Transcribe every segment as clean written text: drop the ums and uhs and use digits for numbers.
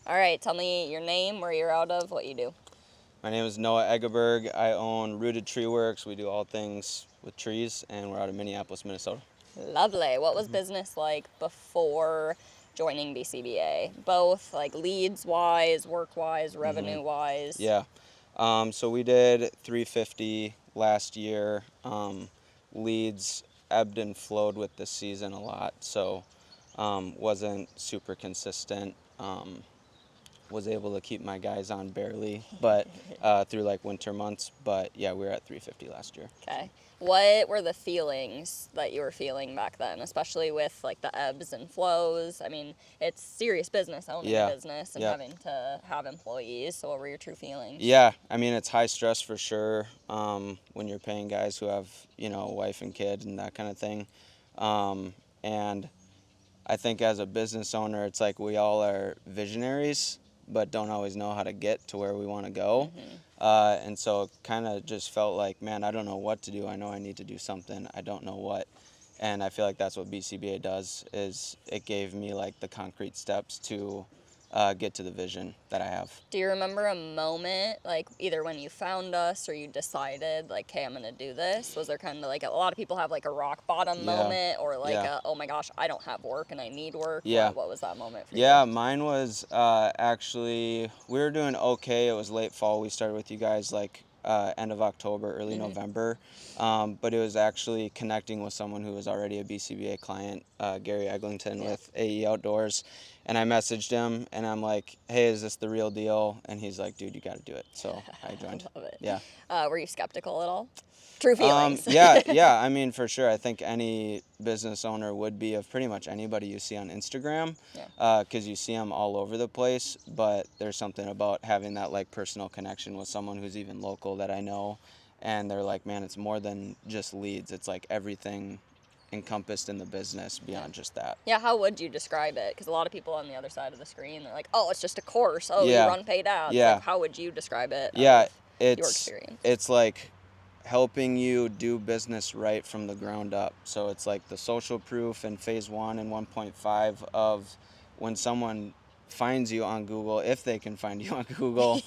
All right, tell me your name, where you're out of, what you do. My name is Noah Eggeberg. I own Rooted Tree Works. We do all things with trees, and we're out of Minneapolis, Minnesota. Lovely. What was business like before joining BCBA? Both like leads wise, work wise, revenue wise. Yeah. So we did 350 last year. Leads ebbed and flowed with the season a lot, so wasn't super consistent. Was able to keep my guys on barely, but through like winter months. But yeah, we were at 350 last year. Okay. What were the feelings that you were feeling back then, especially with like the ebbs and flows? I mean, it's serious business owning Yeah. a business and Yep. having to have employees. So what were your true feelings? Yeah, I mean it's high stress for sure. When you're paying guys who have wife and kid and that kind of thing, and I think as a business owner, it's like we all are visionaries, but don't always know how to get to where we want to go. And so it kind of just felt like, man, I don't know what to do. I know I need to do something. I don't know what. And I feel like that's what BCBA does, is it gave me like the concrete steps to get to the vision that I have. Do you remember a moment, like either when you found us or you decided, like, hey, I'm going to do this? Was there kind of like a lot of people have like a rock bottom moment or like Yeah. oh my gosh, I don't have work and I need work? Yeah. What was that moment for you? Yeah, mine was actually, we were doing okay. It was late fall. We started with you guys like end of October, early November. But it was actually connecting with someone who was already a BCBA client, Gary Eglinton with AE Outdoors. And I messaged him and I'm like, hey, is this the real deal? And he's like, dude, you got to do it. So I joined. Love it. Yeah. Were you skeptical at all? True feelings. Yeah. I mean, for sure. I think any business owner would be of pretty much anybody you see on Instagram, because you see them all over the place. But there's something about having that like personal connection with someone who's even local that I know, and they're like, man, it's more than just leads. It's like everything encompassed in the business beyond just that. Yeah, how would you describe it? Because a lot of people on the other side of the screen, they're like, oh, it's just a course. Oh, Yeah. you run paid ads. Yeah. Like, how would you describe it? Yeah, your it's experience. it's like helping you do business right from the ground up. So it's like the social proof in phase 1 and 1.5 of when someone finds you on Google, if they can find you on Google,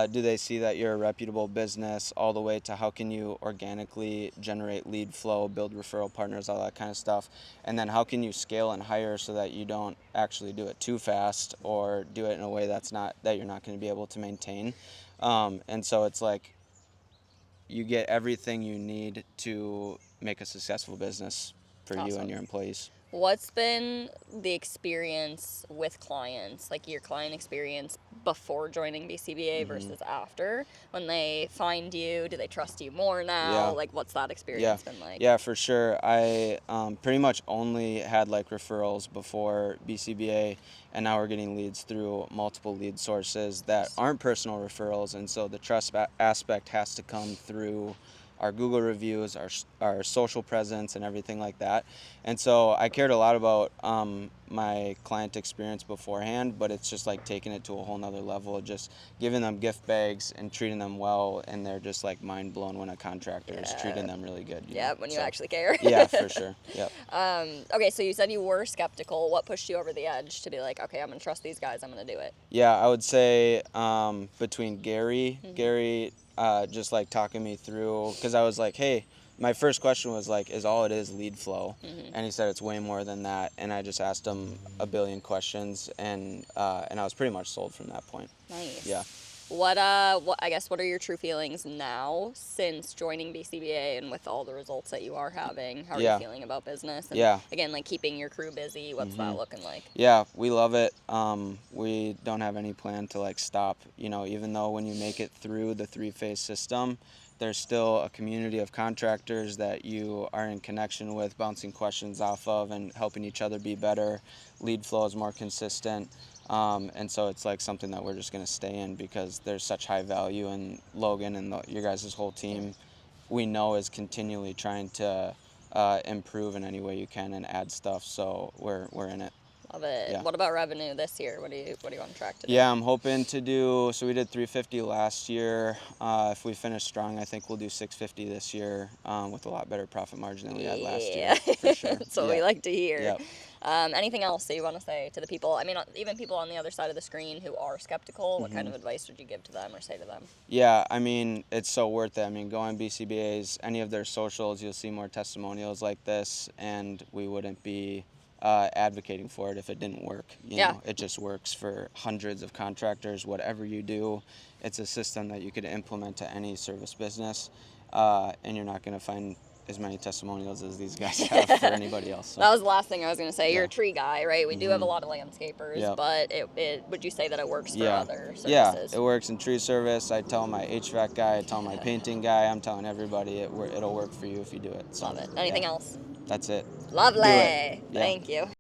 do they see that you're a reputable business, all the way to how can you organically generate lead flow, build referral partners, all that kind of stuff. And then how can you scale and hire so that you don't actually do it too fast or do it in a way that you're not going to be able to maintain. And so it's like you get everything you need to make a successful business for you Awesome. and your employees. What's been the experience with clients, like your client experience before joining BCBA versus after? When they find you, do they trust you more now? Yeah. Like, what's that experience been like? Yeah, for sure. I pretty much only had like referrals before BCBA, and now we're getting leads through multiple lead sources that aren't personal referrals, and so the trust aspect has to come through our Google reviews, our social presence, and everything like that. And so I cared a lot about my client experience beforehand, but it's just like taking it to a whole nother level, just giving them gift bags and treating them well, and they're just like mind blown when a contractor is treating them really good. Yeah, when you actually care. Yeah, for sure. Yep. Okay, so you said you were skeptical. What pushed you over the edge to be like, okay, I'm going to trust these guys, I'm going to do it? Yeah, I would say between Gary, just like talking me through, because I was like, hey, my first question was like, is all it is lead flow? And he said it's way more than that. And I just asked him a billion questions, and I was pretty much sold from that point. Nice. Yeah. What I guess what are your true feelings now since joining BCBA and with all the results that you are having? How are you feeling about business? And again, like keeping your crew busy, what's that looking like? Yeah, we love it. We don't have any plan to like stop. Even though when you make it through the 3-phase system, there's still a community of contractors that you are in connection with, bouncing questions off of and helping each other be better. Lead flow is more consistent. And so it's like something that we're just going to stay in because there's such high value, and Logan and your guys' whole team we know is continually trying to improve in any way you can and add stuff, so we're in it. Love it. Yeah. What about revenue this year? What do you on track to do? Yeah, I'm hoping to do, so we did 350 last year. If we finish strong, I think we'll do 650 this year with a lot better profit margin than we had last year, for sure. That's what we like to hear. Yep. Anything else that you want to say to the people? I mean, even people on the other side of the screen who are skeptical, what kind of advice would you give to them or say to them? Yeah, I mean, it's so worth it. I mean, go on BCBA's, any of their socials, you'll see more testimonials like this, and we wouldn't be advocating for it if it didn't work. You know, it just works for hundreds of contractors. Whatever you do, it's a system that you could implement to any service business, and you're not going to find as many testimonials as these guys have for anybody else. So. That was the last thing I was going to say. You're a tree guy, right? We do have a lot of landscapers, but would you say that it works for other services? Yeah, it works in tree service. I tell my HVAC guy, I tell my painting guy, I'm telling everybody it'll work for you if you do it. So, Love it. Anything else? That's it. Lovely. Do it. Yeah. Thank you.